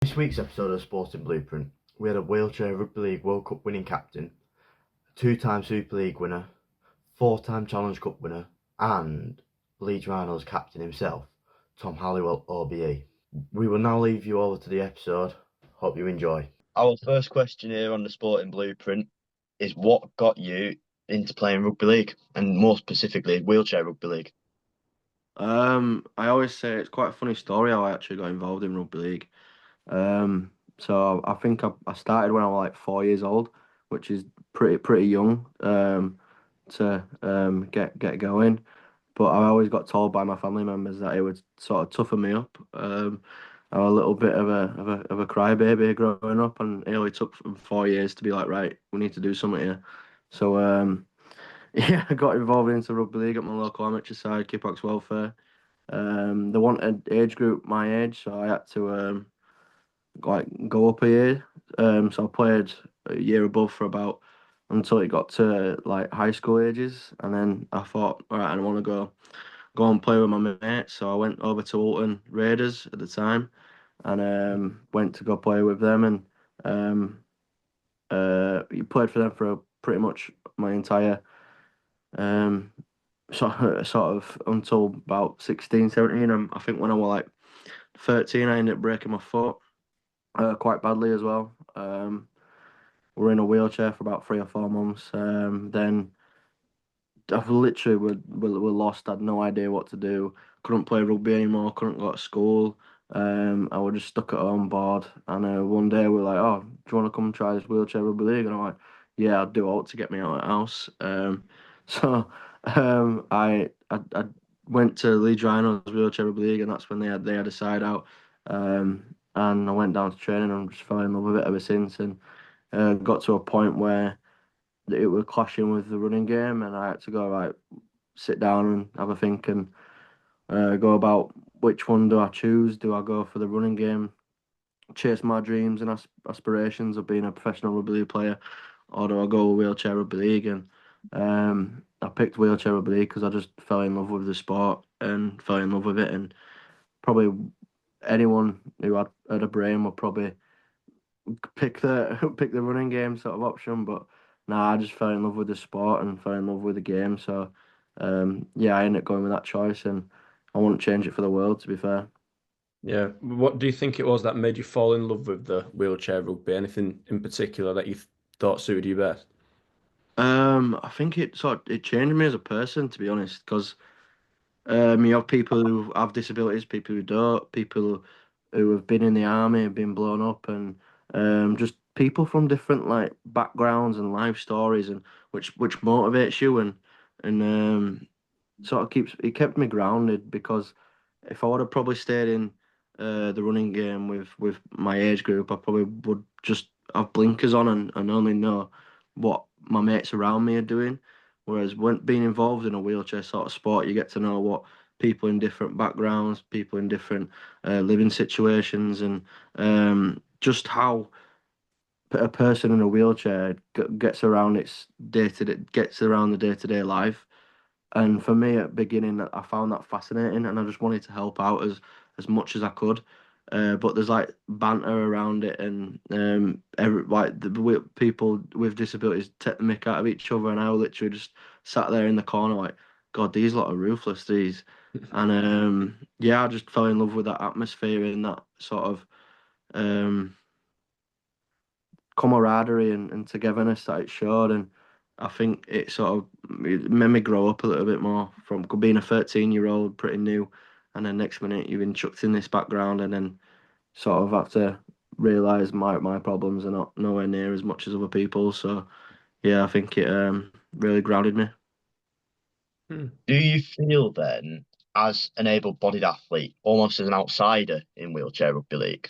This week's episode of Sporting Blueprint, we had a wheelchair Rugby League World Cup winning captain, a two-time Super League winner, four-time Challenge Cup winner, and Leeds Rhinos captain himself, Tom Halliwell OBE. We will now leave you over to the episode. Hope you enjoy. Our first question here on the Sporting Blueprint is what got you into playing rugby league, and more specifically, wheelchair rugby league? I always say it's quite a funny story how I actually got involved in rugby league. So I think I started when I was like 4 years old, which is pretty young to get going. But I always got told by my family members that it would sort of toughen me up. I'm a little bit of a crybaby growing up, and it only took 4 years to be like, right, we need to do something here. So yeah, I got involved into rugby league at my local amateur side, Kickbox Welfare. They wanted age group my age, so I had to like go up a year. So I played a year above for about until it got to like high school ages, and then I thought, all right, I want to go and play with my mates. So I went over to Alton Raiders at the time, and went to go play with them, and um, played for them for pretty much my entire um sort of until about 16, 17. I think when I was like 13, I ended up breaking my foot quite badly as well. We're in a wheelchair for about 3 or 4 months. Then I've literally were lost. Had no idea what to do. Couldn't play rugby anymore. Couldn't go to school. I was just stuck at home bored. And one day we were like, "Oh, do you want to come and try this wheelchair rugby league?" And I'm like, "Yeah, I'll do all to get me out of the house." So I went to Leeds Rhinos wheelchair rugby league, and that's when they had a side out. And I went down to training and just fell in love with it ever since. And got to a point where it was clashing with the running game, and I had to go right, sit down and have a think and go about which one do I choose? Do I go for the running game, chase my dreams and aspirations of being a professional rugby league player, or do I go wheelchair rugby league? And I picked wheelchair rugby league because I just fell in love with the sport and fell in love with it, and probably anyone who had a brain would probably pick the pick the running game sort of option, but nah, I just fell in love with the sport and fell in love with the game. So yeah, I ended up going with that choice, and I wouldn't change it for the world, to be fair. Yeah. What do you think it was that made you fall in love with the wheelchair rugby? Anything in particular that you thought suited you best? I think it changed me as a person, to be honest, because you have people who have disabilities, people who don't, people who have been in the army and been blown up, and just people from different like backgrounds and life stories, and which motivates you and sort of kept me grounded because if I would have probably stayed in the running game with my age group, I probably would just have blinkers on and only know what my mates around me are doing. Whereas when being involved in a wheelchair sort of sport, you get to know what people in different backgrounds, people in different living situations, and just how a person in a wheelchair gets around its day to day, gets around the day to day life. And for me, at the beginning, I found that fascinating, and I just wanted to help out as much as I could. But there's like banter around it, and people with disabilities take the mick out of each other, and I literally just sat there in the corner like, God, these lot are ruthless, these. And yeah, I just fell in love with that atmosphere and that sort of um, camaraderie and togetherness that it showed. And I think it made me grow up a little bit more from being a 13-year-old, pretty new, and then next minute you've been chucked in this background, and then sort of have to realize my problems are not nowhere near as much as other people. So yeah, I think it really grounded me. Hmm. Do you feel then, as an able-bodied athlete, almost as an outsider in wheelchair rugby league?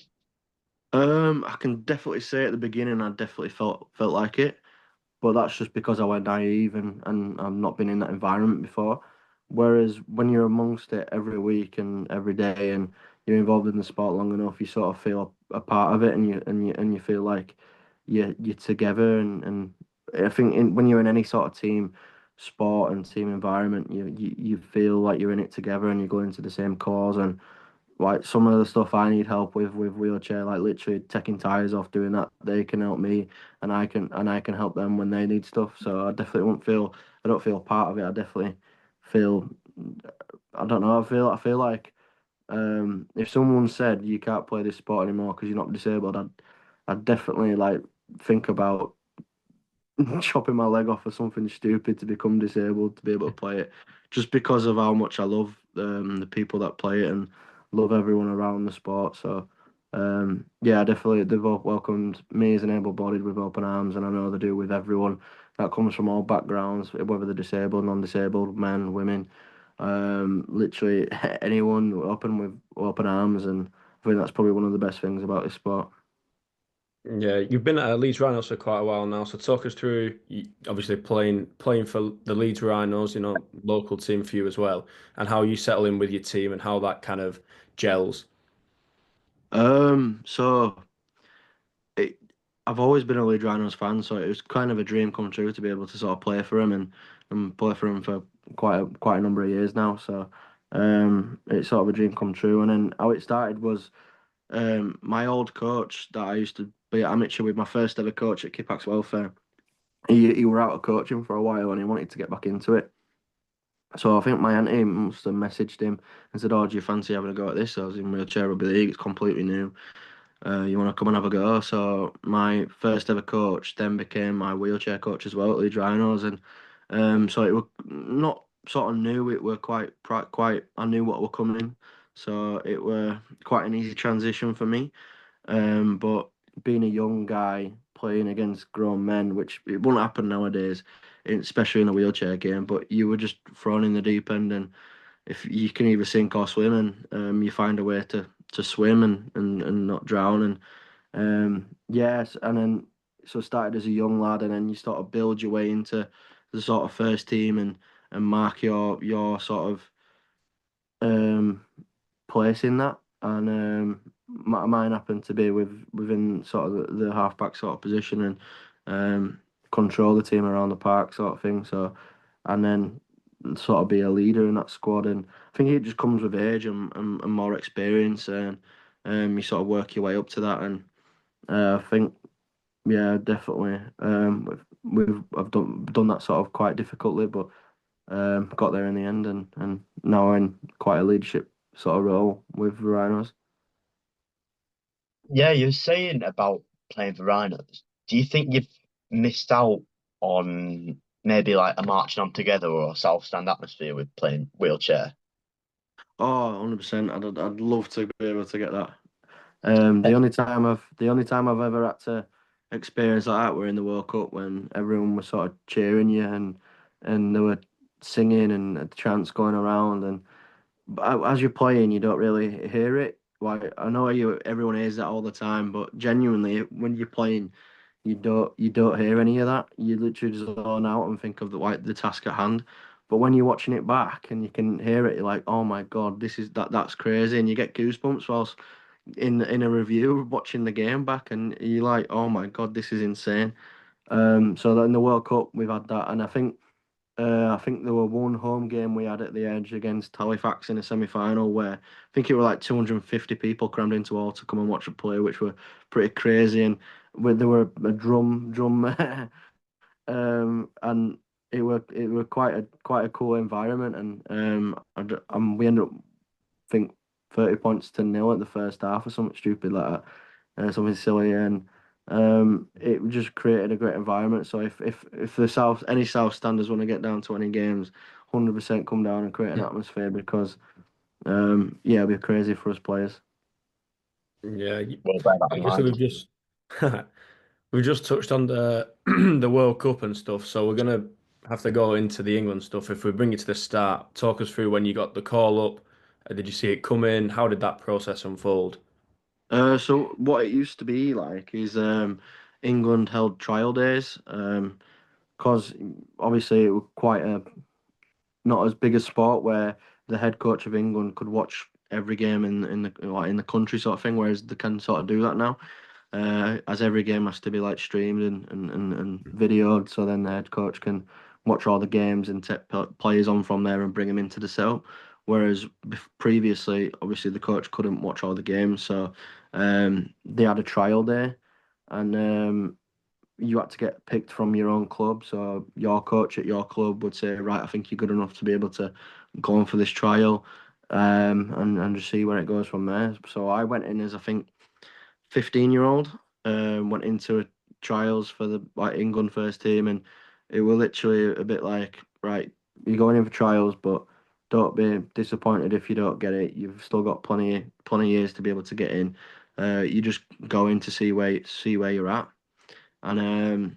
I can definitely say at the beginning I definitely felt like it. But that's just because I went naive and I've not been in that environment before. Whereas when you're amongst it every week and every day and you're involved in the sport long enough, you sort of feel a part of it and you feel like you're together and I think when you're in any sort of team sport and team environment, you feel like you're in it together and you're going to the same cause and like some of the stuff I need help with wheelchair, like literally taking tires off, doing that, they can help me, and I can help them when they need stuff. So I don't feel part of it. I definitely feel, I don't know. I feel like if someone said you can't play this sport anymore because you're not disabled, I'd definitely like think about chopping my leg off or something stupid to become disabled to be able to play it, just because of how much I love the people that play it and love everyone around the sport. So yeah, definitely they've all welcomed me as an able-bodied with open arms, and I know they do with everyone that comes from all backgrounds, whether they're disabled, non-disabled, men, women, literally anyone open with open arms, and I think that's probably one of the best things about this sport. Yeah, you've been at Leeds Rhinos for quite a while now, so talk us through obviously playing for the Leeds Rhinos, local team for you as well, and how you settle in with your team and how that kind of gels. So it, I've always been a Leeds Rhinos fan, so it was kind of a dream come true to be able to sort of play for him and play for him for quite a number of years now. So it's sort of a dream come true. And then how it started was my old coach that I used to be amateur with, my first ever coach at Kippax Welfare. He were out of coaching for a while and he wanted to get back into it. So I think my auntie must have messaged him and said, "Oh, do you fancy having a go at this?" I was in wheelchair rugby league. It's completely new. You want to come and have a go? So my first ever coach then became my wheelchair coach as well at Leeds Rhinos, and so it was not sort of new. It were quite. I knew what were coming, so it were quite an easy transition for me. But being a young guy playing against grown men, which it wouldn't happen nowadays, especially in a wheelchair game, but you were just thrown in the deep end, and if you can either sink or swim, and you find a way to swim and not drown, and yes, and then so started as a young lad, and then you sort of build your way into the sort of first team and mark your sort of um place in that, and mine happened to be within sort of the halfback sort of position, and control the team around the park sort of thing. So, and then sort of be a leader in that squad, and I think it just comes with age and more experience, and you sort of work your way up to that, and I think yeah, definitely I've done that sort of quite difficultly, but got there in the end, and now I'm in quite a leadership sort of role with the Rhinos. Yeah, you're saying about playing for Rhinos. Do you think you've missed out on maybe like a marching on together or a South Stand atmosphere with playing wheelchair? Oh, 100%. I'd love to be able to get that. Eh, The only time I've ever had to experience like that were in the World Cup when everyone was sort of cheering you, and they were singing and the chants going around, and as you're playing you don't really hear it. Like I know everyone hears that all the time, but genuinely when you're playing you don't hear any of that. You literally just zone out and think of the task at hand. But when you're watching it back and you can hear it, you're like, oh my God, that's crazy, and you get goosebumps whilst in a review watching the game back, and you're like, oh my God, this is insane. So that in the World Cup we've had that, and I think there were one home game we had at the Edge against Halifax in a semi-final where I think it were like 250 people crammed into all to come and watch a play, which were pretty crazy. And there were a drum, and it were quite a cool environment. And we ended up think 30 points to nil at the first half or something stupid like that, something silly, and it just created a great environment. So if the any South standers want to get down to any games, 100% come down and create an atmosphere, because yeah, it'd be crazy for us players. Yeah, Well, bear that in obviously mind. we've just touched on the the World Cup and stuff, so we're gonna have to go into the England stuff. If we bring it to the start, talk us through when you got the call up. Did you see it come in? How did that process unfold? So what it used to be like is England held trial days, because obviously it was quite a not as big a sport where the head coach of England could watch every game in the country sort of thing, whereas they can sort of do that now. As every game has to be like streamed and videoed, so then the head coach can watch all the games and take players on from there and bring them into the cell. Whereas previously, obviously, the coach couldn't watch all the games, so they had a trial day, and you had to get picked from your own club. So your coach at your club would say, right, I think you're good enough to be able to go on for this trial, and just see where it goes from there. So I went in as, I think, 15-year-old, went into trials for the England first team, and it was literally a bit like, right, you're going in for trials, but don't be disappointed if you don't get it. You've still got plenty of years to be able to get in. You just go in to see where you're at, and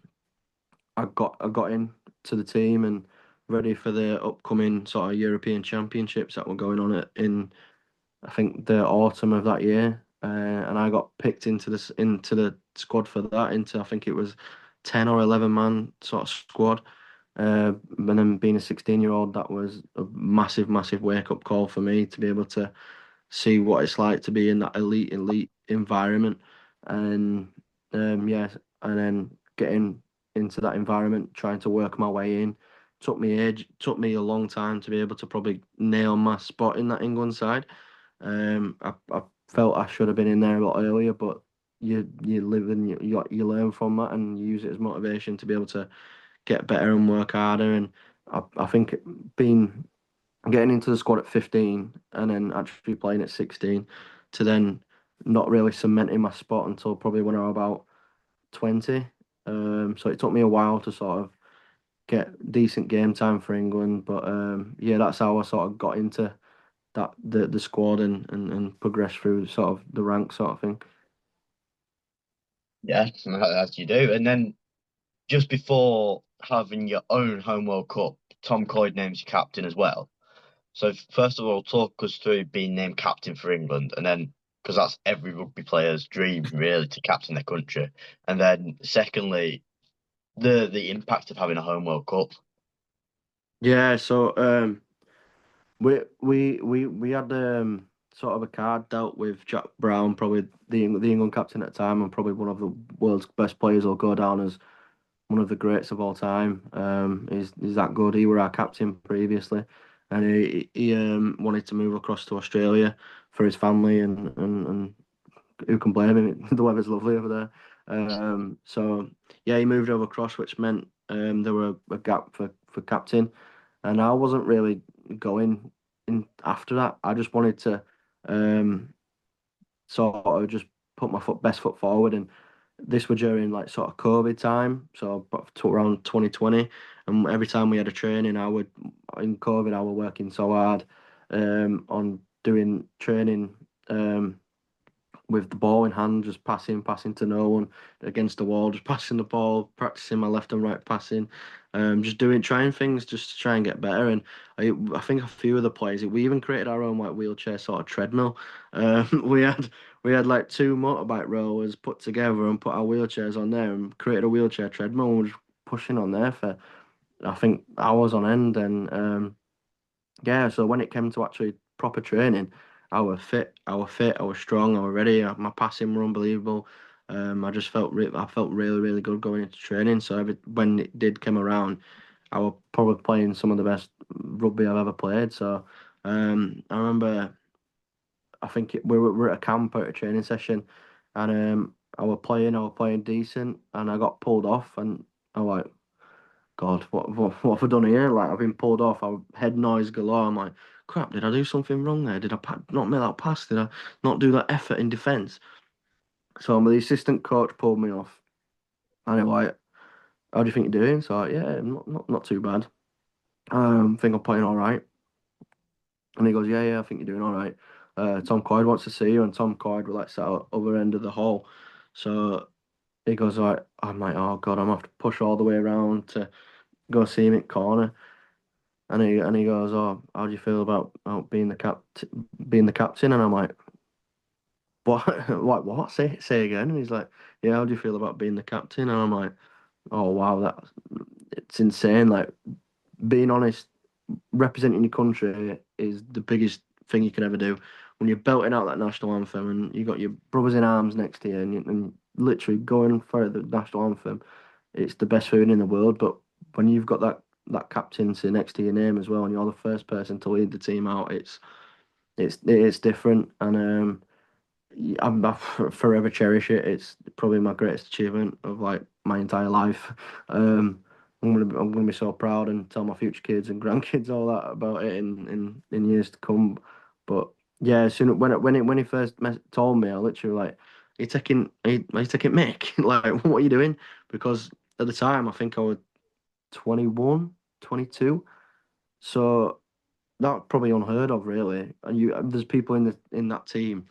I got in to the team and ready for the upcoming sort of European Championships that were going on in, I think, the autumn of that year, and I got picked into the squad for that. Into, I think it was 10 or 11 man sort of squad. And then being a 16-year-old, that was a massive wake up call for me to be able to see what it's like to be in that elite environment, and yeah, and then getting into that environment, trying to work my way in. Took me a long time to be able to probably nail my spot in that England side. I felt I should have been in there a lot earlier, but you live and you learn from that, and you use it as motivation to be able to get better and work harder. And I think being getting into the squad at 15 and then actually playing at 16, to then not really cementing my spot until probably when I was about 20. So it took me a while to sort of get decent game time for England, but yeah, that's how I sort of got into the squad, and progressed through sort of the ranks sort of thing. Yeah, as you do. And then just before having your own home World Cup, Tom Coyd names you captain as well. So first of all, talk us through being named captain for England, and then because that's every rugby player's dream, really, to captain their country. And then secondly, the impact of having a home World Cup. Yeah, so we had sort of a card dealt with Jack Brown, probably the England captain at the time, and probably one of the world's best players. Will go down as one of the greats of all time. Is that good? He were our captain previously, and he wanted to move across to Australia for his family, and who can blame him? The weather's lovely over there. So yeah, he moved over across, which meant there were a gap for captain, and I wasn't really going in after that. I just wanted to um, sort of just put my best foot forward, and this was during like sort of COVID time, so to around 2020, and every time we had a training, in COVID I was working so hard on doing training. With the ball in hand, just passing to no one against the wall, just passing the ball, practicing my left and right passing, just trying things just to try and get better. And I think a few of the players, we even created our own like wheelchair sort of treadmill. We had like two motorbike rollers put together and put our wheelchairs on there and created a wheelchair treadmill. And we were just pushing on there for, I think, hours on end. And yeah, so when it came to actually proper training, I was fit. I was strong. I was ready. My passing were unbelievable. I felt really good going into training. So when it did come around, I was probably playing some of the best rugby I've ever played. So I remember, I think we were at a camp at a training session, and I was playing decent, and I got pulled off, and I was like, God, what have I done here? Like, I've been pulled off. I head noise galore. I'm like, crap, did I do something wrong there? Did I not make that pass? Did I not do that effort in defence? So the assistant coach pulled me off, and he like, how do you think you're doing? So yeah, not too bad. Think I'm playing all right. And he goes, yeah, I think you're doing all right. Tom Coyd wants to see you, and Tom Coyd was like sat at the other end of the hall. So he goes, all right. I'm like, oh God, I'm gonna have to push all the way around to go see him at corner. And he goes, "Oh, how do you feel about being the captain?" And I'm like, "What? Like what? Say again?" And he's like, "Yeah, how do you feel about being the captain?" And I'm like, "Oh wow, it's insane. Like, being honest, representing your country is the biggest thing you can ever do. When you're belting out that national anthem and you got your brothers in arms next to you, and literally going for the national anthem, it's the best feeling in the world. But when you've got that that captaincy next to your name as well, and you're the first person to lead the team out. It's different, and I forever cherish it. It's probably my greatest achievement of like my entire life. I'm gonna be so proud and tell my future kids and grandkids all that about it in years to come. But yeah, as soon when he first told me, I literally like, are you taking Mick? Like, what are you doing? Because at the time, I think I was 21, 22. So that's probably unheard of, really. And there's people in that team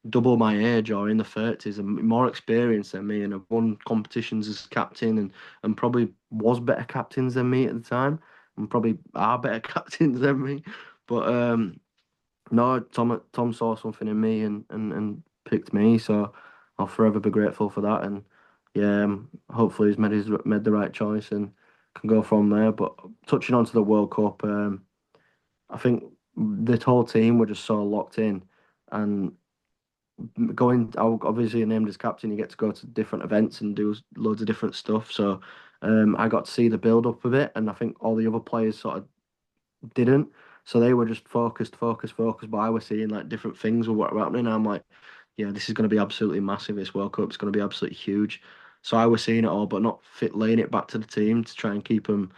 double my age or in the 30s and more experienced than me and have won competitions as captain and probably was better captains than me at the time and probably are better captains than me. But no, Tom saw something in me and picked me, so I'll forever be grateful for that. And yeah, hopefully he's made the right choice and can go from there. But touching on to the World Cup, I think the whole team were just so locked in and obviously named as captain, you get to go to different events and do loads of different stuff. So I got to see the build up of it, and I think all the other players sort of didn't. So they were just focused, focused, focused. But I was seeing like different things were what were happening. And I'm like, yeah, this is going to be absolutely massive. This World Cup is going to be absolutely huge. So I was seeing it all, but not fit laying it back to the team to try and keep them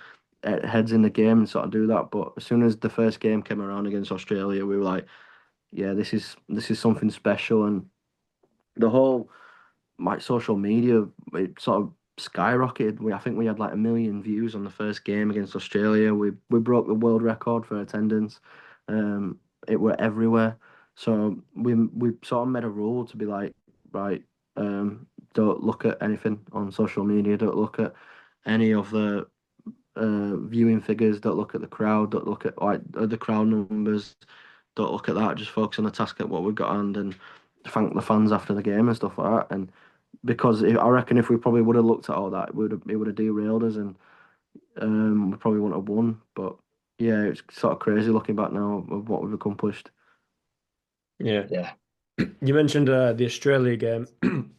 heads in the game and sort of do that. But as soon as the first game came around against Australia, we were like, yeah, this is something special. And the whole like social media, it sort of skyrocketed. I think we had like 1 million views on the first game against Australia. We broke the world record for attendance. It were everywhere. So we sort of made a rule to be like, right, don't look at anything on social media. Don't look at any of the viewing figures. Don't look at the crowd. Don't look at like the crowd numbers. Don't look at that. Just focus on the task at what we've got and thank the fans after the game and stuff like that. And because I reckon if we probably would have looked at all that, it would have derailed us, and we probably wouldn't have won. But yeah, it's sort of crazy looking back now of what we've accomplished. Yeah. Yeah. You mentioned the Australia game, and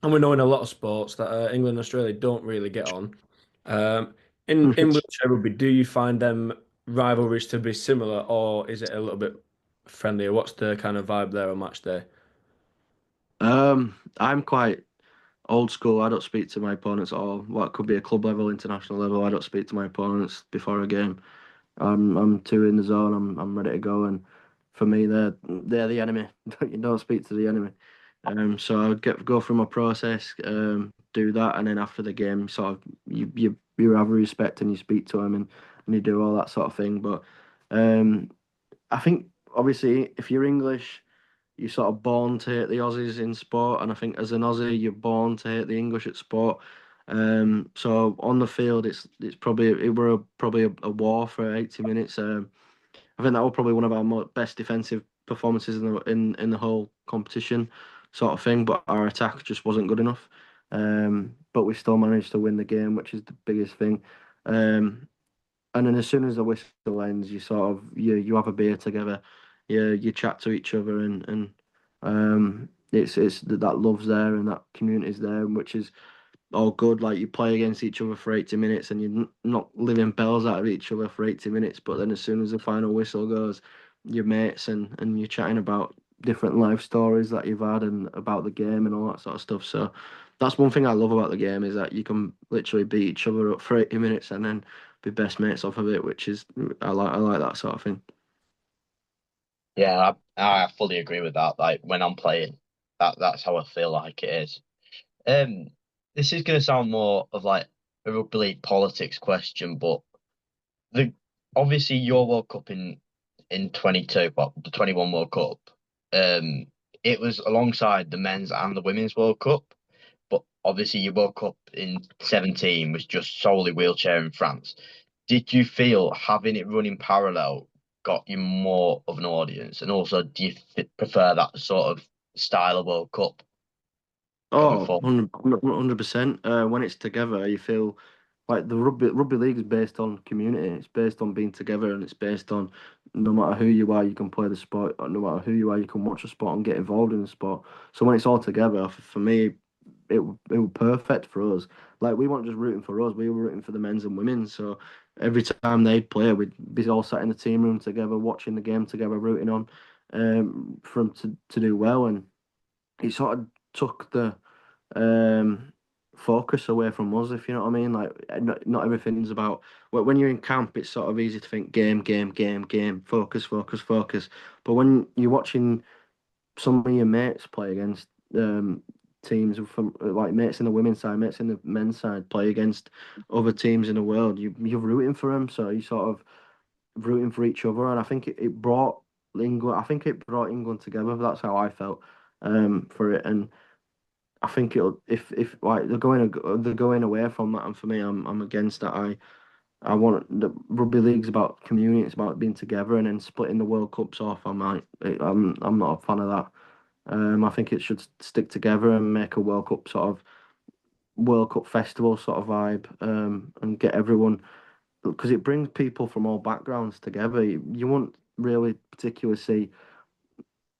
we know in a lot of sports that England and Australia don't really get on. In wheelchair rugby, do you find them rivalries to be similar, or is it a little bit friendlier? What's the kind of vibe there on match day? I'm quite old school. I don't speak to my opponents at all. What could be a club level, international level. I don't speak to my opponents before a game. I'm too in the zone. I'm ready to go. And for me, they're the enemy. You don't speak to the enemy. So I go through my process, do that, and then after the game, sort of you have respect and you speak to them and you do all that sort of thing. But um, I think obviously if you're English, you're sort of born to hate the Aussies in sport, and I think as an Aussie, you're born to hate the English at sport. So on the field, it's probably probably a war for 80 minutes. I think that was probably one of our best defensive performances in the whole competition, sort of thing. But our attack just wasn't good enough. But we still managed to win the game, which is the biggest thing. And then as soon as the whistle ends, you sort of you have a beer together, you chat to each other, and it's that love's there and that community's there, which is all good. Like you play against each other for 80 minutes and you're not living bells out of each other for 80 minutes. But then as soon as the final whistle goes, you're mates and you're chatting about different life stories that you've had and about the game and all that sort of stuff. So that's one thing I love about the game is that you can literally beat each other up for 80 minutes and then be best mates off of it, which is I like that sort of thing. Yeah, I fully agree with that. Like when I'm playing, that's how I feel like it is. Um, this is going to sound more of like a rugby league politics question, but the obviously your World Cup in 22, well, the 21 World Cup, um, it was alongside the men's and the women's World Cup, but obviously your World Cup in 17 was just solely wheelchair in France. Did you feel having it running parallel got you more of an audience, and also do you prefer that sort of style of World Cup going Oh, forward? 100%. When it's together, you feel like the rugby league is based on community. It's based on being together, and it's based on no matter who you are, you can play the sport. Or no matter who you are, you can watch the sport and get involved in the sport. So when it's all together, for me, was perfect for us. Like we weren't just rooting for us, we were rooting for the men's and women's. So every time they'd play, we'd be all sat in the team room together, watching the game together, rooting on for them to do well. And it sort of took the focus away from us, if you know what I mean. Like not everything's about when you're in camp, it's sort of easy to think game, game, game, game, focus, focus, focus. But when you're watching some of your mates play against teams from like mates in the women's side, mates in the men's side play against other teams in the world, you're rooting for them, so you sort of rooting for each other, and I think it brought England. I think it brought England together. That's how I felt for it, and I think it'll if like they're going away from that, and for me, I'm against that. I want the rugby league's about community. It's about being together, and then splitting the World Cups off. I'm not a fan of that. I think it should stick together and make a World Cup sort of World Cup festival sort of vibe, and get everyone because it brings people from all backgrounds together. You won't really particularly see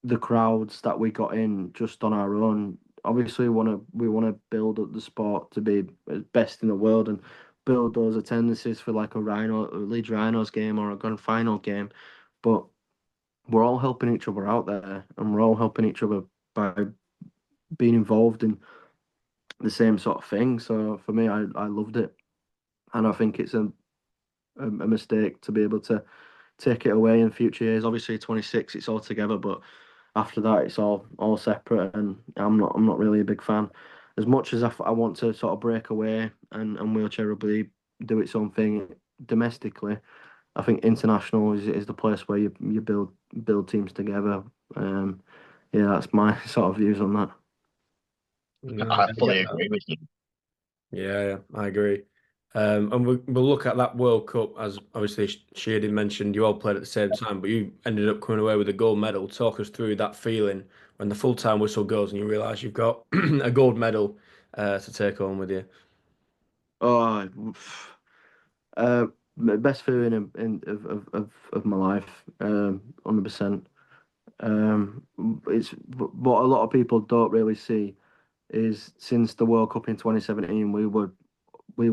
the crowds that we got in just on our own. Obviously, we want to build up the sport to be best in the world and build those attendances for like a Leeds Rhinos game or a grand final game. But we're all helping each other out there, and we're all helping each other by being involved in the same sort of thing. So for me, I loved it, and I think it's a mistake to be able to take it away in future years. Obviously, 26, it's all together, but after that, it's all separate, and I'm not really a big fan. As much as I want to sort of break away and wheelchair rugby do its own thing domestically, I think international is the place where you build teams together. Um, yeah, that's my sort of views on that. No, I I fully get that. agree with you. Yeah, I agree. And we'll look at that World Cup as obviously Shady mentioned. You all played at the same time, but you ended up coming away with a gold medal. Talk us through that feeling when the full time whistle goes and you realise you've got a gold medal to take home with you. Oh, uh, best feeling of my life, 100%. It's what a lot of people don't really see is since the World Cup in 2017, we were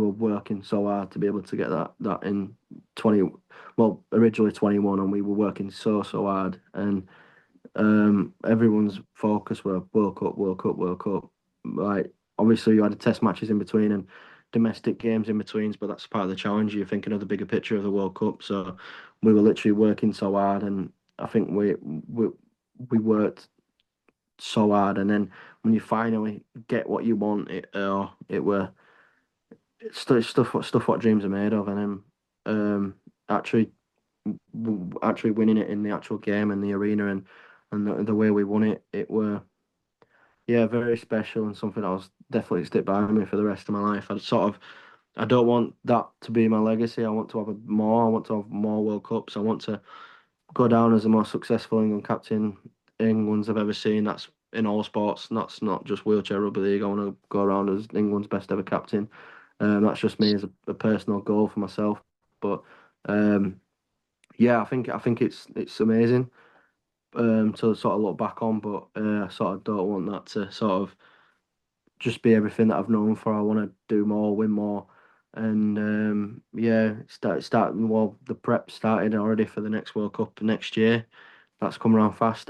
working so hard to be able to get that in 20, well, originally 21, and we were working so hard, and everyone's focus were World Cup, World Cup, World Cup. Like obviously you had the test matches in between and domestic games in betweens, but that's part of the challenge. You're thinking of the bigger picture of the World Cup. So we were literally working so hard, and I think we worked so hard, and then when you finally get what you want, it were it's stuff what dreams are made of, and then actually actually winning it in the actual game and the arena and the way we won it, it were yeah very special and something that was definitely stick by me for the rest of my life. I don't want that to be my legacy. I want to have more. I want to have more World Cups. I want to go down as the most successful England captain England's I've ever seen. That's in all sports. That's not just wheelchair rugby league. I want to go around as England's best ever captain. That's just me as a personal goal for myself. But yeah, I think it's amazing to sort of look back on. But I sort of don't want that to sort of just be everything that I've known for. I want to do more, win more, and yeah, starting. Well, the prep started already for the next World Cup next year. That's come around fast.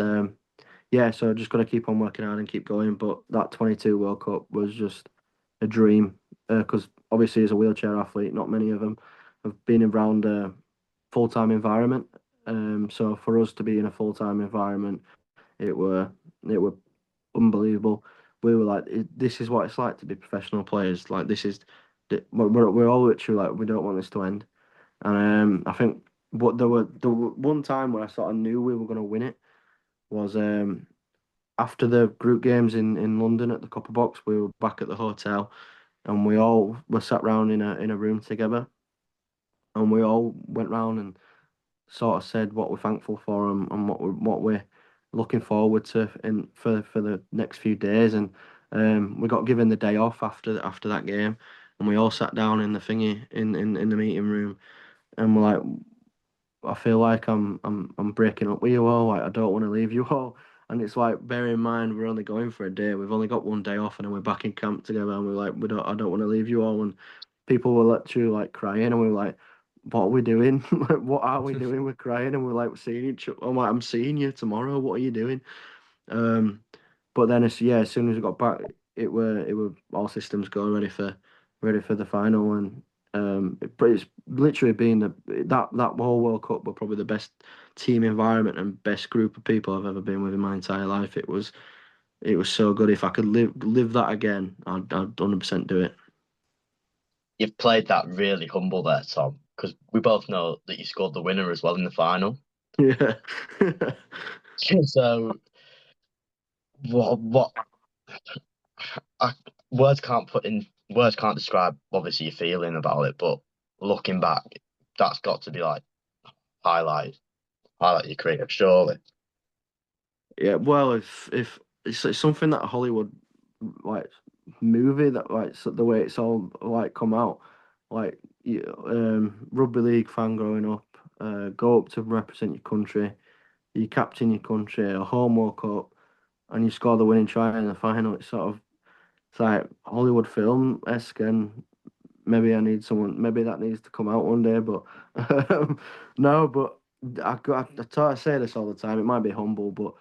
Yeah, so just got to keep on working hard and keep going. But that 22 World Cup was just a dream because obviously as a wheelchair athlete, not many of them have been around a full-time environment. So for us to be in a full-time environment, it were unbelievable. We were like, this is what it's like to be professional players. Like this is, we're all literally like, we don't want this to end. And I think what there were one time where I sort of knew we were going to win it was after the group games in London at the Copper Box. We were back at the hotel, and we all were sat round in a room together, and we all went round and sort of said what we're thankful for and what we're looking forward to in for the next few days. And we got given the day off after that game, and we all sat down in the thingy in the meeting room, and we're like, I feel like I'm breaking up with you all. Like I don't want to leave you all. And it's like, bear in mind, we're only going for a day. We've only got one day off, and then we're back in camp together. And we're like, I don't want to leave you all. And people were literally like crying, and we were like, what are we doing? Like, what are we doing? We're crying, and we're like, we're seeing each other. I'm like, I'm seeing you tomorrow. What are you doing? But then as soon as we got back, it were all systems go, ready for the final. And but it's literally been that whole World Cup were probably the best team environment and best group of people I've ever been with in my entire life. It was so good. If I could live that again, I'd 100% do it. You've played that really humble there, Tom, because we both know that you scored the winner as well in the final. Yeah. So what I, words can't describe obviously your feeling about it, but looking back, that's got to be like highlight your career, surely. Yeah, well, if it's something that Hollywood like movie that like the way it's all like come out, like rugby league fan growing up, go up to represent your country, you captain your country, a home World Cup, and you score the winning try in the final. It's like Hollywood film esque, and maybe that needs to come out one day, but no, but I say this all the time. It might be humble, but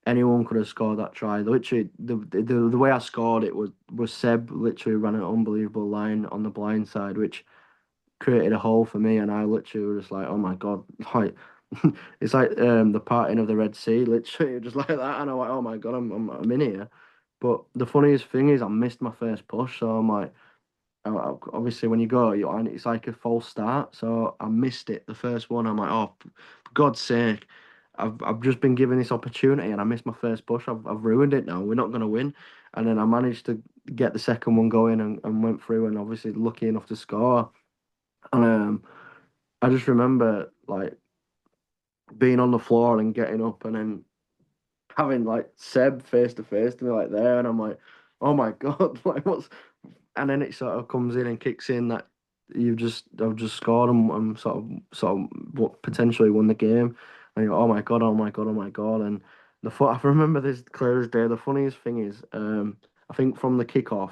anyone could have scored that try. Literally, the way I scored it was Seb literally ran an unbelievable line on the blind side, which created a hole for me, and I literally was just like, oh my god, like it's like the parting of the Red Sea, literally just like that, and I'm like, oh my god, I'm in here. But the funniest thing is, I missed my first push, so I'm like, obviously when you go, and it's like a false start. So I missed it, the first one. I'm like, oh, for God's sake, I've just been given this opportunity, and I missed my first push. I've ruined it now. We're not going to win. And then I managed to get the second one going, and went through, and obviously lucky enough to score. And I just remember like being on the floor and getting up, and then having like Seb face to face to me like there, and I'm like, oh my God, like what's and then it sort of comes in and kicks in that I've just scored, and sort of what potentially won the game. And you go, oh my god, oh my god, oh my god. And I remember this clear as day. The funniest thing is, I think from the kickoff,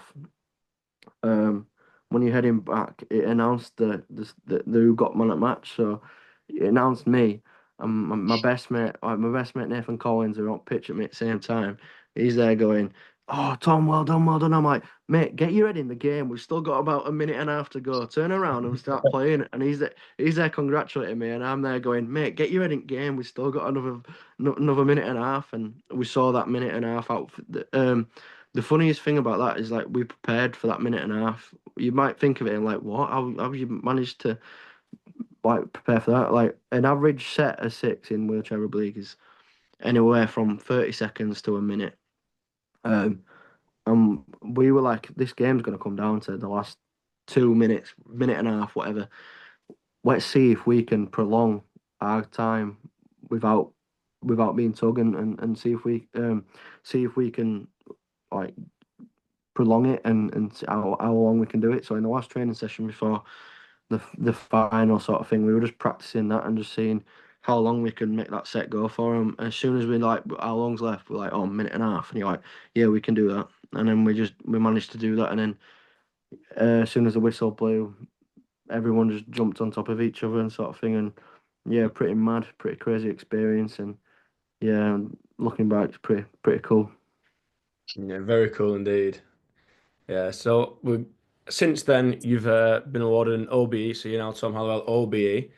when you're heading back, it announced the who got man at match. So it announced me. My best mate, Nathan Collins, are on pitch at me at the same time. He's there going, "Oh, Tom, well done, well done." I'm like, "Mate, get your head in the game. We've still got about a minute and a half to go. Turn around and start playing." And he's there congratulating me, and I'm there going, "Mate, get your head in the game. We've still got another minute and a half." And we saw that minute and a half out. The funniest thing about that is like we prepared for that minute and a half. You might think of it and like, what? How have you managed to like prepare for that? Like an average set of six in wheelchair rugby league is anywhere from 30 seconds to a minute. And we were like, this game's gonna come down to the last 2 minutes, minute and a half, whatever. Let's see if we can prolong our time without being tugged, and see if we can like prolong it, and see how long we can do it. So in the last training session before the final sort of thing, we were just practicing that and just seeing how long we can make that set go for them. As soon as we like how long's left, we're like, oh, minute and a half, and you're like, yeah, we can do that. And then we managed to do that, and then as soon as the whistle blew, everyone just jumped on top of each other and sort of thing. And yeah, pretty mad, pretty crazy experience. And yeah, looking back, it's pretty cool. Yeah, very cool indeed. Yeah, so since then you've been awarded an OBE, so you're now Tom Halliwell OBE.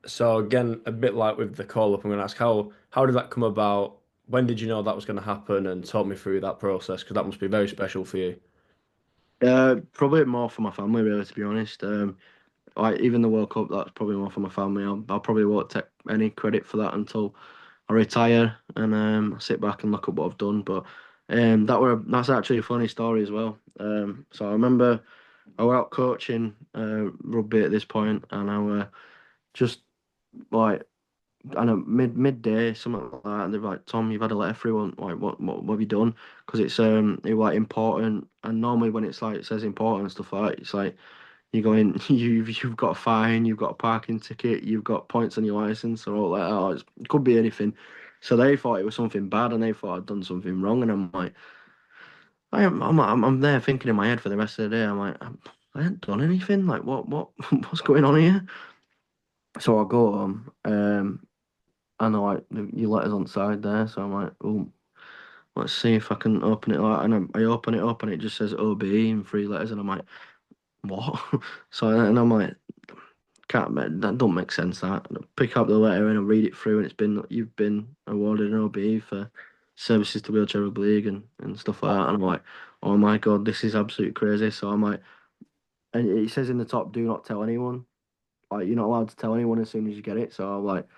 So again, a bit like with the call up, I'm going to ask how did that come about? When did you know that was going to happen? And talk me through that process because that must be very special for you. Probably more for my family, really, to be honest. Like even the World Cup, that's probably more for my family. I probably won't take any credit for that until I retire and I sit back and look at what I've done. But that's actually a funny story as well. So I remember I was out coaching rugby at this point, and I were just like, I know midday something like that, and they're like, Tom, you've had a letter through. Like, what have you done? Because it was like important, and normally when it's like it says important and stuff like that, it's like you're going, you've got a fine, you've got a parking ticket, you've got points on your license, or all that. Or it could be anything. So they thought it was something bad, and they thought I'd done something wrong. And I'm like, I'm there thinking in my head for the rest of the day. I'm like, I haven't done anything. Like, what's going on here? So I go home, and they're like, your letter's on side there. So I'm like, oh, let's see if I can open it. Like, and I open it up, and it just says OBE in 3 letters, and I'm like, what? So and I'm like, that don't make sense. That and I pick up the letter and I read it through, and you've been awarded an OBE for services to Wheelchair Rugby League and stuff like that. And I'm like, oh my god, this is absolutely crazy. So I'm like, and it says in the top, do not tell anyone. Like you're not allowed to tell anyone as soon as you get it. So I'm like,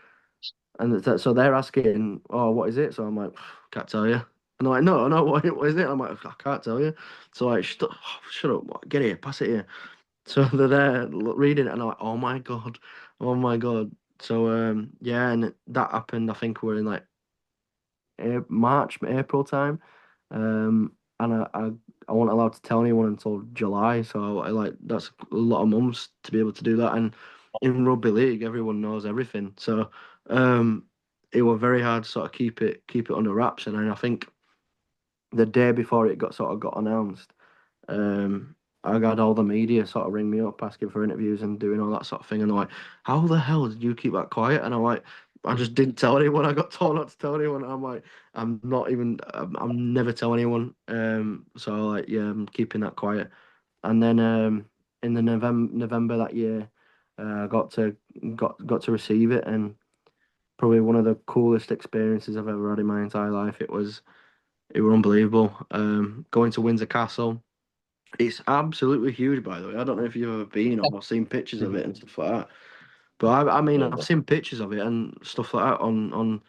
so they're asking, oh, what is it? So I'm like, can't tell you. And they're like, no, no, what is it? I'm like, I can't tell you. So like, shut up, get here, pass it here. So they're there reading it, and I'm like, oh my god, oh my god. So yeah, and that happened. I think we're in like March, April time, and I wasn't allowed to tell anyone until July. So I like that's a lot of months to be able to do that. And in rugby league, everyone knows everything. So it was very hard to sort of keep it under wraps. And then I think the day before it got announced, I had all the media sort of ring me up asking for interviews and doing all that sort of thing, and they're like, "How the hell did you keep that quiet?" And I'm like, "I just didn't tell anyone. I got told not to tell anyone." And I'm like, I'm never tell anyone." So like, yeah, I'm keeping that quiet. And then in the November that year, I got to receive it, and probably one of the coolest experiences I've ever had in my entire life. It was unbelievable. Going to Windsor Castle. It's absolutely huge, by the way. I don't know if you've ever been or seen pictures of it and stuff like that. But I mean, I've seen pictures of it and stuff like that on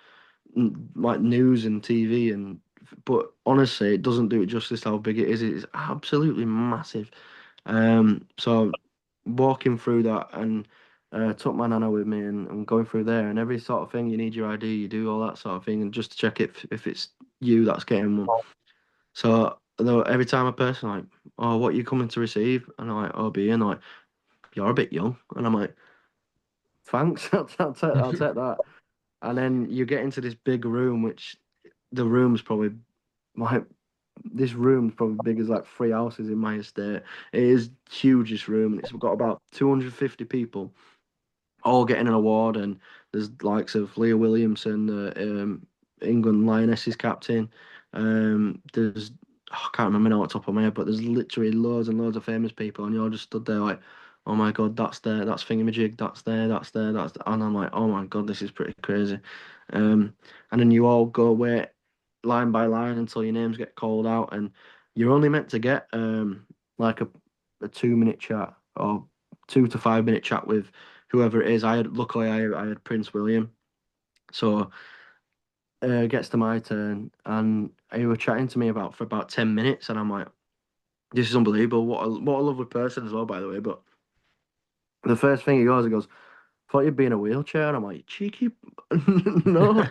like news and TV, but honestly, it doesn't do it justice how big it is. It's absolutely massive. So walking through that and took my nana with me and going through there and every sort of thing. You need your ID, you do all that sort of thing, and just to check if it's you that's getting one. So though every time a person like, oh, what are you coming to receive? And I'm like, OB, and they're like, you're a bit young, and I'm like, thanks, I'll take that. And then you get into this big room, which the room's probably like this room's probably big as like 3 houses in my estate. It is huge, this room, and it's got about 250 people all getting an award, and there's likes of Leah Williamson, England Lionesses captain. There's I can't remember now off the top of my head, but there's literally loads and loads of famous people, and you're just stood there like, oh my god, that's there, that's Thingamajig, that's there, and I'm like, oh my god, this is pretty crazy. And then you all go away line by line until your names get called out, and you're only meant to get like a 2 minute chat or 2 to 5 minute chat with whoever it is. Luckily I had Prince William, so gets to my turn, and he was chatting to me for about 10 minutes, and I'm like, this is unbelievable. What a lovely person as well, by the way. But the first thing he goes, thought you'd be in a wheelchair, and I'm like, cheeky, no, no,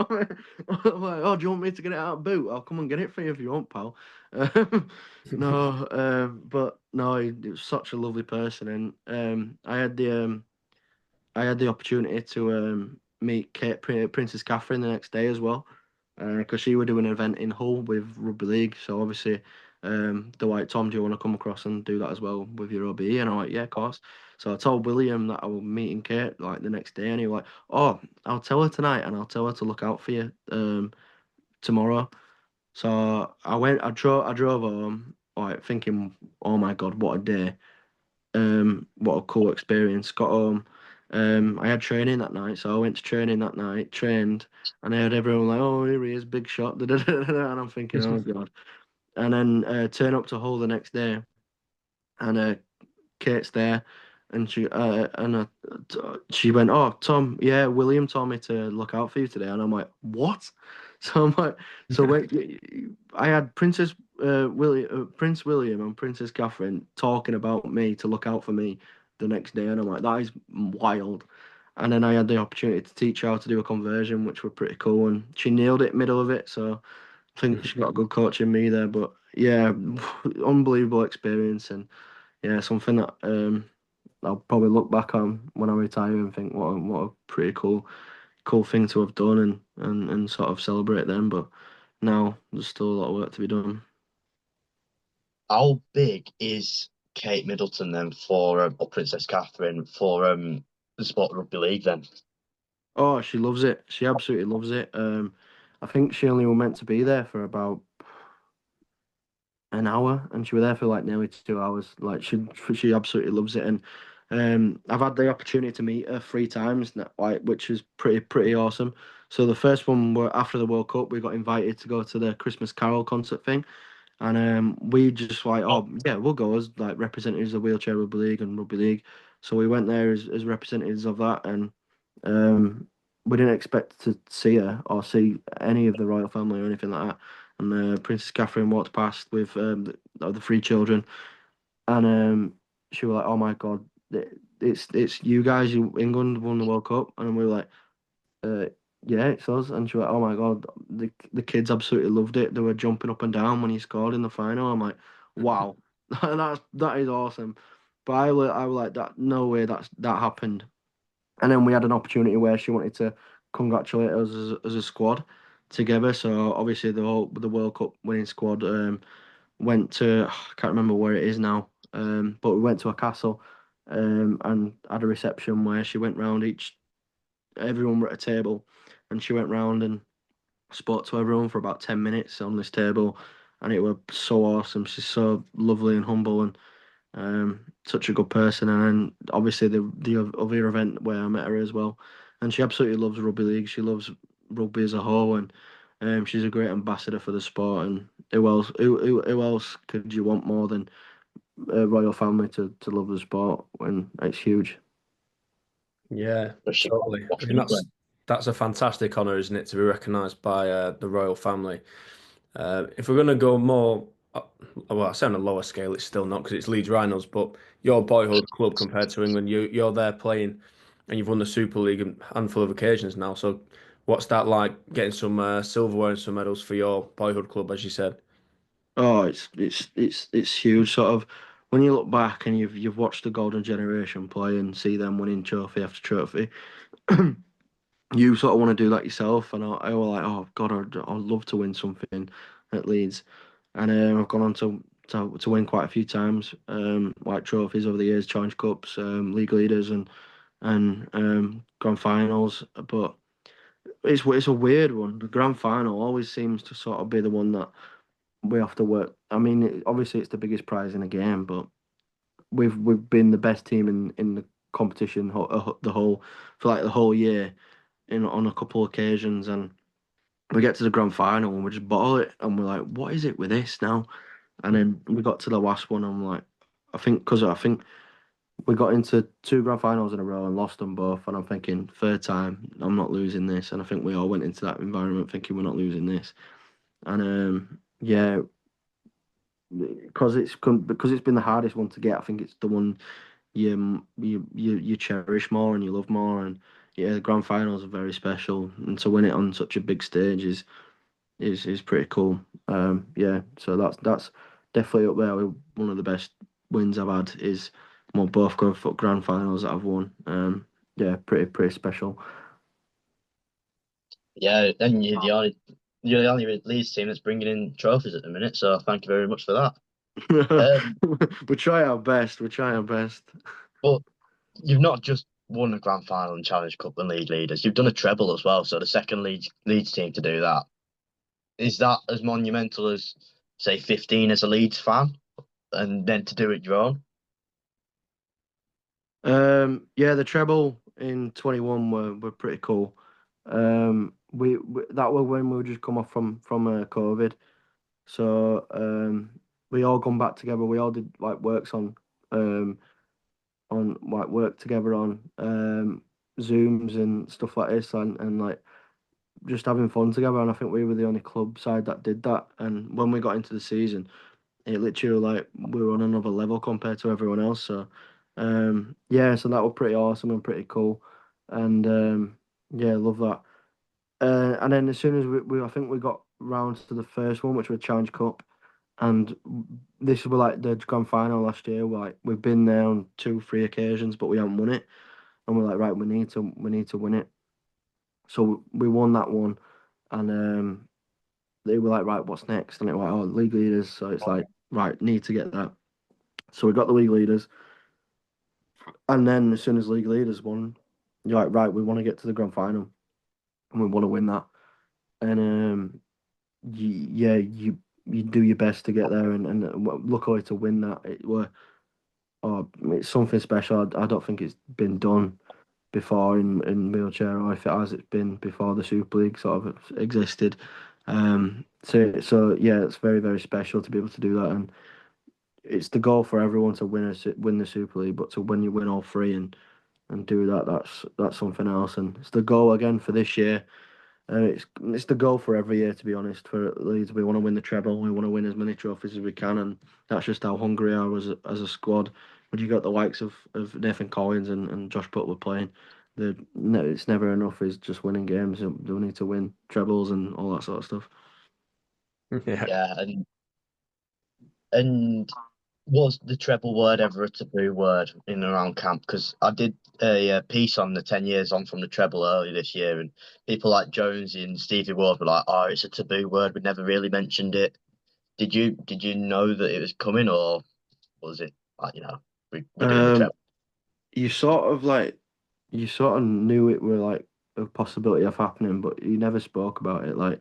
man. I'm like, oh, do you want me to get it out of boot? I'll come and get it for you if you want, pal. No, but no, he was such a lovely person, and I had the opportunity to meet Princess Catherine the next day as well, because she were doing an event in Hull with Rugby League. So obviously, the white Tom, do you want to come across and do that as well with your OBE? And I'm like, yeah, of course. So I told William that I was meeting Kate like the next day, and he was like, oh, I'll tell her tonight, and I'll tell her to look out for you tomorrow. So I drove home, like thinking, oh my God, what a day. What a cool experience. Got home. I had training that night, so I went to training that night, trained, and I had everyone like, "Oh, here he is, big shot," and I'm thinking, "Oh God!" And then turn up to Hull the next day, and Kate's there, and she went, "Oh, Tom, yeah, William told me to look out for you today," and I'm like, "What?" So I'm like, so wait, I had Prince William and Princess Catherine talking about me to look out for me the next day, and I'm like, that is wild. And then I had the opportunity to teach her how to do a conversion, which were pretty cool, and she nailed it middle of it. So I think she got a good coach in me there. But yeah, unbelievable experience, and yeah, something that I'll probably look back on when I retire and think what a pretty cool cool thing to have done and sort of celebrate them. But now there's still a lot of work to be done. How big is Kate Middleton then for or Princess Catherine for the sport of rugby league then? Oh, she loves it. She absolutely loves it. I think she only were meant to be there for about an hour, and she was there for like nearly 2 hours. Like she absolutely loves it, and I've had the opportunity to meet her 3 times, like which is pretty awesome. So the first one were after the World Cup, we got invited to go to the Christmas Carol concert thing, and we just like, Oh, oh yeah, we'll go as like representatives of Wheelchair Rugby League and Rugby League. So we went there as representatives of that, and um, we didn't expect to see her or see any of the royal family or anything like that. And Princess Catherine walked past with the 3 children, and she was like, "Oh my God, it's you guys. England won the World Cup," and we were like, uh, "Yeah, it's us." And she was like, "Oh my God, the kids absolutely loved it. They were jumping up and down when he scored in the final." I'm like, "Wow, that is awesome." But I was like, "That no way that happened." And then we had an opportunity where she wanted to congratulate us as a squad together. So obviously the World Cup winning squad went to I can't remember where it is now, but we went to a castle and had a reception where she went round everyone were at a table, and she went round and spoke to everyone for about 10 minutes on this table, and it was so awesome. She's so lovely and humble, and such a good person. And then obviously the other event where I met her as well, and she absolutely loves rugby league. She loves rugby as a whole, and she's a great ambassador for the sport. And who else could you want more than a royal family to love the sport when it's huge? Yeah, but she totally. I mean, definitely. that's a fantastic honour, isn't it, to be recognised by the royal family. If we're going to go more, well, I say on a lower scale, it's still not because it's Leeds Rhinos, but your boyhood club compared to England, you're there playing, and you've won the Super League a handful of occasions now. So, what's that like getting some silverware and some medals for your boyhood club, as you said? Oh, it's huge. Sort of when you look back and you've watched the golden generation play and see them winning trophy after trophy, you sort of want to do that yourself. And I was like, oh God, I'd love to win something at Leeds. And I've gone on to win quite a few times, like trophies over the years, Challenge Cups, league leaders, and grand finals. But it's a weird one. The grand final always seems to sort of be the one that we have to work. I mean, obviously it's the biggest prize in the game, but we've been the best team in the competition the whole for like the whole year in on a couple of occasions, and we get to the grand final and we just bottle it, and we're like, what is it with this now? And then we got to the last one, and I'm like, I think we got into 2 grand finals in a row and lost them both, and I'm thinking third time I'm not losing this, and I think we all went into that environment thinking we're not losing this, and yeah, because it's been the hardest one to get. I think it's the one you cherish more and you love more, and yeah, the grand finals are very special, and to win it on such a big stage is pretty cool. Yeah, so that's definitely up there with one of the best wins I've had. Is well, both grand finals that I've won. Yeah, pretty special. Yeah, and you're the only Leeds team that's bringing in trophies at the minute. So thank you very much for that. Um, We try our best. We try our best. but you've not just won a grand final and Challenge Cup and league leaders. You've done a treble as well. So the second Leeds team to do that, is that as monumental as say 15 as a Leeds fan, and then to do it your own? Yeah, the treble in 21 were pretty cool. We that was when we were just come off from COVID, so we all gone back together. We all did like works on like work together on Zooms and stuff like this, and like just having fun together. And I think we were the only club side that did that. And when we got into the season, it literally like we were on another level compared to everyone else. So yeah, so that was pretty awesome and pretty cool. And yeah, love that. And then as soon as we I think we got round to the first one, which was Challenge Cup, and this was like the grand final last year. Like we've been there on 2, 3 occasions, but we haven't won it. And we're like, right, we need to win it. So we won that one, and they were like, right, what's next? And it was like, oh, league leaders. So it's like, right, need to get that. So we got the league leaders, and then as soon as league leaders won, you're like, right, we want to get to the grand final, and we want to win that. And you do your best to get there, and luckily to win that, it's something special. I don't think it's been done before in wheelchair, or if it has, it's been before the Super League sort of existed. So yeah, it's very, very special to be able to do that, and it's the goal for everyone to win the Super League, but to when you win all three and do that, that's something else, and it's the goal again for this year. It's the goal for every year, to be honest. For Leeds, we want to win the treble. We want to win as many trophies as we can, and that's just how hungry we are as a squad. When you got the likes of Nathan Collins and Josh Butler playing, it's never enough. Is just winning games. We need to win trebles and all that sort of stuff. Yeah. Yeah, and was the treble word ever a taboo word in and around camp? Because I did a piece on the 10 years on from the treble earlier this year, and people like Jonesy and Stevie Ward were like, "Oh, it's a taboo word. We never really mentioned it." Did you know that it was coming, or was it like we're doing the Um, treble? you sort of like you sort of knew it were like a possibility of happening, but you never spoke about it. Like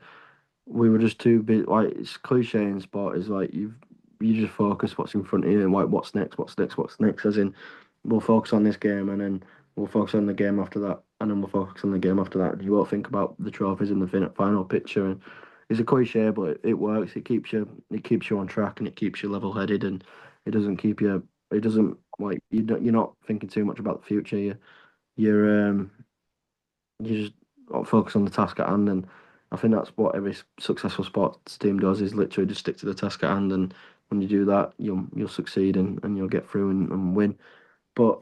we were just too big. Like it's cliche in sport is like you just focus what's in front of you and like what's next, what's next, what's next. As in, we'll focus on this game and then we'll focus on the game after that, and then we'll focus on the game after that. You won't think about the trophies in the final picture. And it's a cliche, but it works. It keeps you on track and it keeps you level headed, and it doesn't keep you. It doesn't like you're not thinking too much about the future. You're you just focus on the task at hand, and I think that's what every successful sports team does is literally just stick to the task at hand, and when you do that, you'll succeed and you'll get through and win. But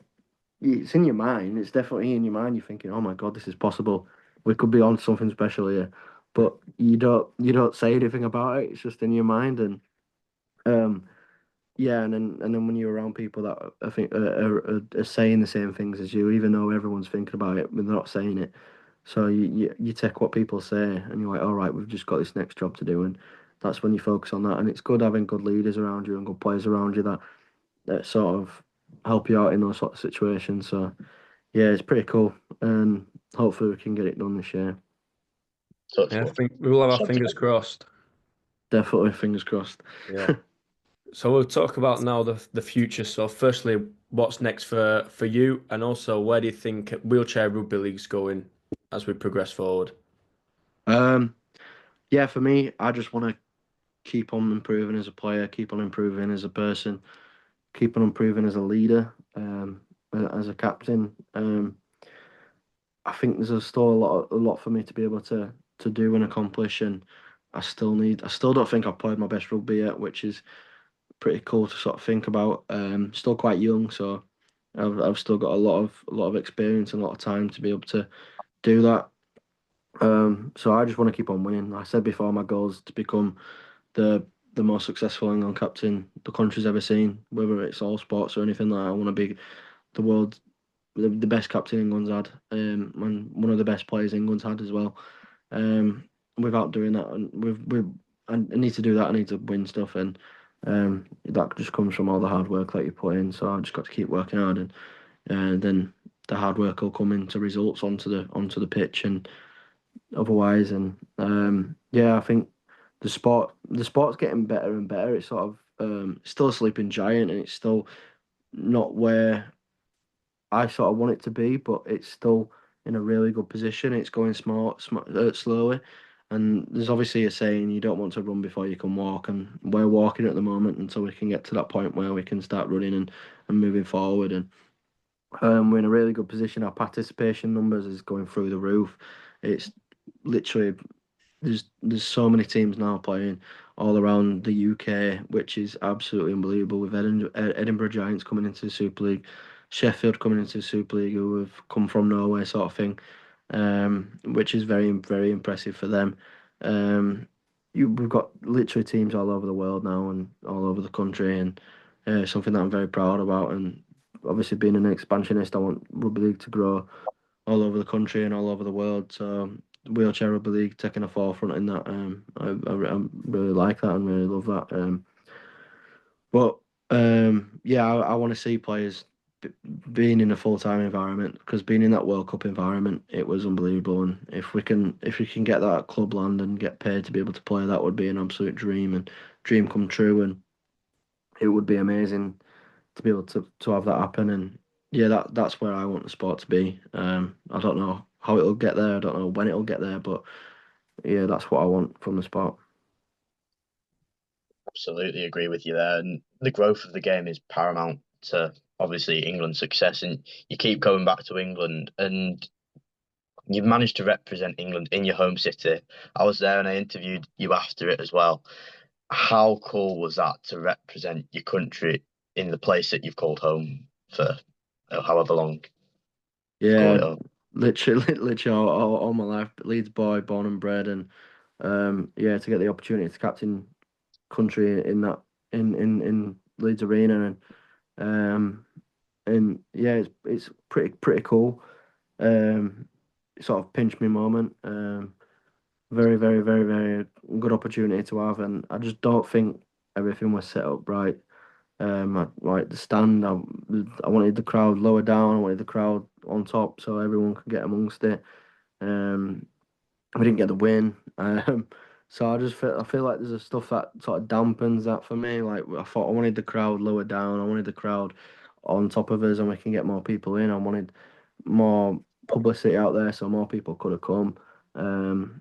it's in your mind. It's definitely in your mind. You're thinking, "Oh my God, this is possible. We could be on something special here," but you don't say anything about it. It's just in your mind, and um, yeah, and then when you're around people that I think are saying the same things as you, even though everyone's thinking about it, but they're not saying it. So you take what people say and you're like, all right, we've just got this next job to do, and that's when you focus on that. And it's good having good leaders around you and good players around you that sort of help you out in those sort of situations. So yeah, it's pretty cool, and hopefully we can get it done this year. Touch Yeah, I wood. think we will have our fingers crossed. Definitely, fingers crossed. Yeah. So we'll talk about now the future. So firstly, what's next for you, and also where do you think wheelchair rugby league's going as we progress forward? Um, yeah, for me, I just want to keep on improving as a player, keep on improving as a person, keep on improving as a leader, as a captain. I think still a lot for me to be able to do and accomplish, and I still don't think I've played my best rugby yet, which is pretty cool to sort of think about. Still quite young, so I've still got a lot of experience and a lot of time to be able to do that. So I just want to keep on winning. Like I said before, my goal is to become the the most successful England captain the country's ever seen, whether it's all sports or anything like that. I want to be the world the best captain England's had, and one of the best players England's had as well. Without doing that, and I need to do that. I need to win stuff, and that just comes from all the hard work that you put in. So I've just got to keep working hard, and then the hard work will come into results onto the pitch, and otherwise, and yeah, I think the sport's getting better and better. It's sort of still a sleeping giant, and it's still not where I sort of want it to be, but it's still in a really good position. It's going slowly, and there's obviously a saying you don't want to run before you can walk, and we're walking at the moment until we can get to that point where we can start running and moving forward. And we're in a really good position. Our participation numbers is going through the roof. It's literally there's so many teams now playing all around the UK, which is absolutely unbelievable. With Edinburgh Giants coming into the Super League, Sheffield coming into the Super League, who have come from nowhere, sort of thing, which is very, very impressive for them. Um, we've got literally teams all over the world now and all over the country, and something that I'm very proud about. And obviously, being an expansionist, I want rugby league to grow all over the country and all over the world. So wheelchair rugby league taking a forefront in that. I really like that and really love that. But yeah, I want to see players being in a full time environment, because being in that World Cup environment, it was unbelievable. And if we can get that at clubland and get paid to be able to play, that would be an absolute dream and dream come true. And it would be amazing to be able to have that happen. And yeah, that's where I want the sport to be. I don't know how it'll get there. I don't know when it'll get there, but yeah, that's what I want from the sport. Absolutely agree with you there. And the growth of the game is paramount to obviously England's success. And you keep going back to England, and you've managed to represent England in your home city. I was there and I interviewed you after it as well. How cool was that to represent your country in the place that you've called home for however long you've called Yeah, it home? literally all my life, Leeds boy, born and bred, and yeah, to get the opportunity to captain country in that in Leeds Arena, and yeah, it's pretty cool. Um, sort of pinch me moment. Very, very, very, very good opportunity to have, and I just don't think everything was set up right. Like the stand, I wanted the crowd lower down. I wanted the crowd on top so everyone could get amongst it. Um, we didn't get the win. So I feel like there's a stuff that sort of dampens that for me. Like I thought I wanted the crowd lower down. I wanted the crowd on top of us, and we can get more people in. I wanted more publicity out there so more people could have come. Um,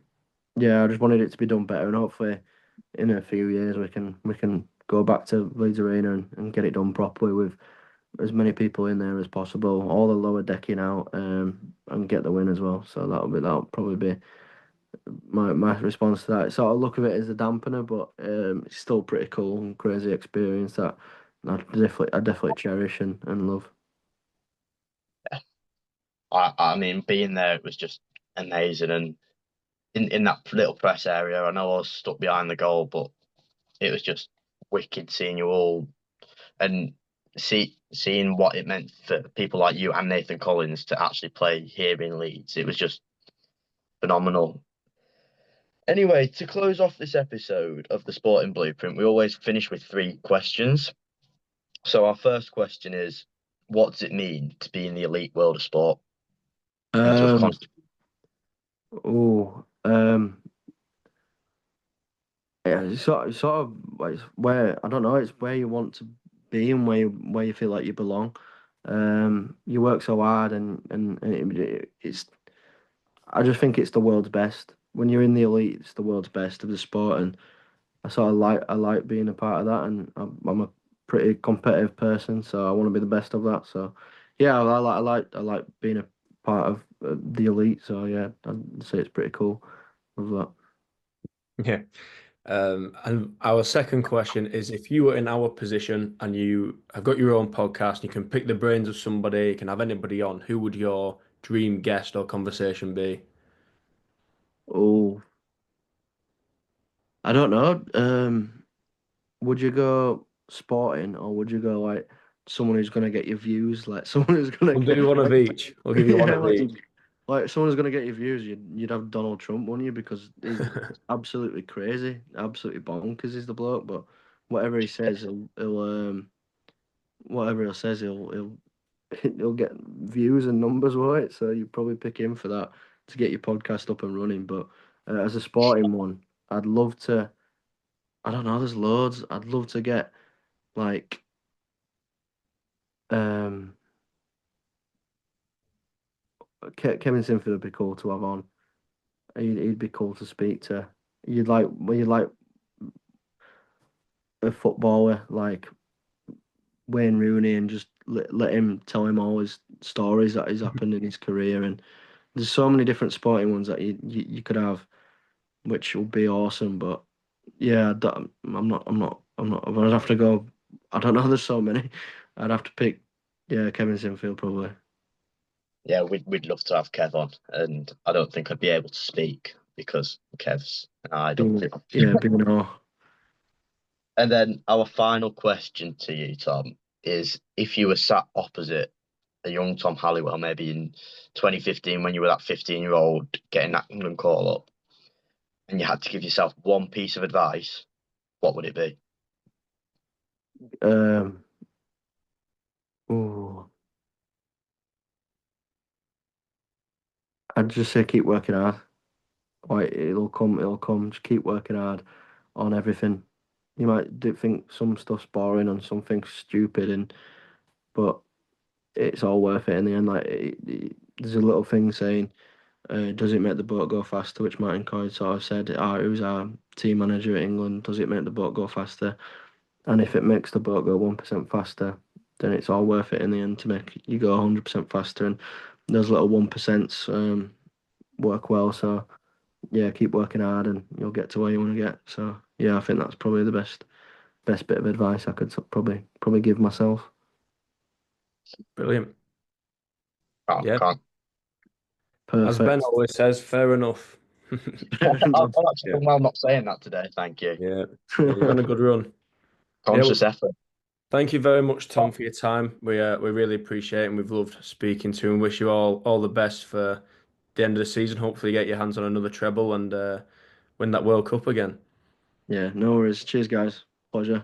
yeah, I just wanted it to be done better, and hopefully in a few years we can go back to Leeds Arena and get it done properly with as many people in there as possible, all the lower decking out, and get the win as well. So that'll probably be my response to that. Sort of look of it as a dampener, but it's still pretty cool and crazy experience that I definitely cherish and love. I mean, being there, it was just amazing. And in that little press area, I know I was stuck behind the goal, but it was just wicked seeing you all and seeing what it meant for people like you and Nathan Collins to actually play here in Leeds. It was just phenomenal. Anyway, to close off this episode of the Sporting Blueprint, we always finish with three questions. So our first question is, what does it mean to be in the elite world of sport and to have Um, contributed? oh, yeah, it's sort of like it's where I don't know. It's where you want to be and where you feel like you belong. You work so hard, and it's. I just think it's the world's best. When you're in the elite, it's the world's best of the sport, and I like being a part of that. And I'm a pretty competitive person, so I want to be the best of that. So, yeah, I like being a part of the elite. So yeah, I'd say it's pretty cool. Love that. Yeah. And our second question is, if you were in our position and you have got your own podcast, you can pick the brains of somebody, you can have anybody on, who would your dream guest or conversation be? Oh, I don't know. Would you go sporting, or would you go like someone who's gonna get your views, like someone who's gonna We'll get do one of like each. We'll give you one yeah, of each. like someone who's gonna get your views? You'd have Donald Trump, wouldn't you? Because he's absolutely crazy, absolutely bonkers is the bloke. But whatever he says, he'll whatever he says, he'll he'll get views and numbers, won't it? So you probably pick him for that to get your podcast up and running. But as a sporting one, I'd love to. I don't know. There's loads. I'd love to get like um Kevin Sinfield would be cool to have on. He'd be cool to speak to. You'd like a footballer like Wayne Rooney and just let him tell him all his stories that has happened in his career. And there's so many different sporting ones that you could have, which will be awesome. But yeah, I'm not. I'd have to go. I don't know. There's so many. I'd have to pick. Yeah, Kevin Sinfield probably. Yeah, we'd love to have Kev on, and I don't think I'd be able to speak because Kev's an idol. Being awe. And then our final question to you, Tom, is if you were sat opposite a young Tom Halliwell, maybe in 2015 when you were that 15-year-old getting that England call up, and you had to give yourself one piece of advice, what would it be? Ooh, I'd just say keep working hard. Like it'll come, it'll come. Just keep working hard on everything. You might think some stuff's boring and something's stupid, but it's all worth it in the end. Like there's a little thing saying, "Does it make the boat go faster?" Which Martin Coyle sort of said. Who's our team manager at England? Does it make the boat go faster? And if it makes the boat go 1% faster, then it's all worth it in the end to make you go 100% faster. And those little 1%s work well. So yeah, keep working hard and you'll get to where you want to get. So yeah, I think that's probably the best bit of advice I could probably give myself. Brilliant. Can't, Yeah. can't. As Ben Perfect. always says, fair enough. I've actually done well not saying that today. Thank you. Yeah. You're on a good run. Conscious effort. Thank you very much, Tom, for your time. We really appreciate it, and we've loved speaking to you, and wish you all the best for the end of the season. Hopefully, get your hands on another treble and win that World Cup again. Yeah, no worries. Cheers, guys. Pleasure.